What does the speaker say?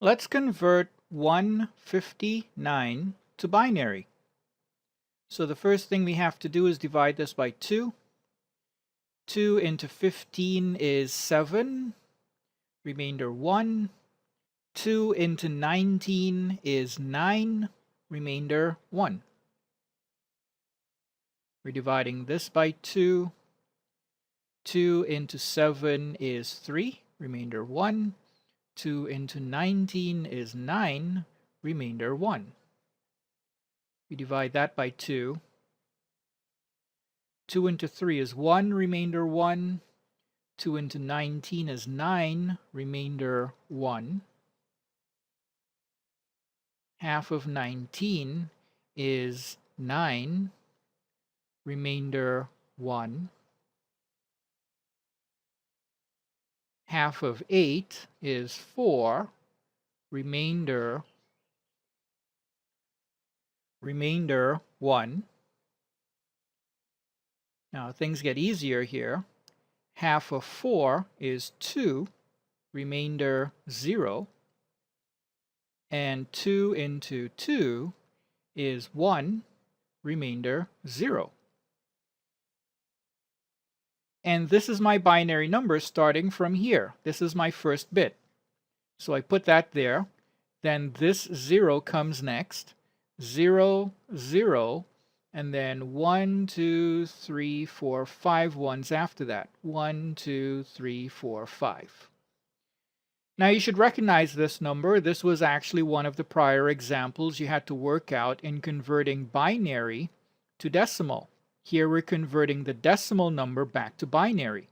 Let's convert 159 to binary. So the first thing we have to do is divide this by 2. 2 into 15 is 7, remainder 1. 2 into 19 is 9, remainder 1. We're dividing this by 2. 2 into 7 is 3, remainder 1. 2 into 19 is 9, remainder 1. We divide that by 2. 2 into 3 is 1, remainder 1. 2 into 19 is 9, remainder 1. Half of 19 is 9, remainder 1. Half of 8 is 4, remainder 1. Now things get easier here. Half of 4 is 2, remainder 0. And 2 into 2 is 1, remainder 0. And this is my binary number starting from here. This is my first bit. So I put that there. Then this 0 comes next. 0, 0, and then 1, 2, 3, 4, 5 ones after that. 1, 2, 3, 4, 5. Now you should recognize this number. This was actually one of the prior examples you had to work out in converting binary to decimal. Here we're converting the decimal number back to binary.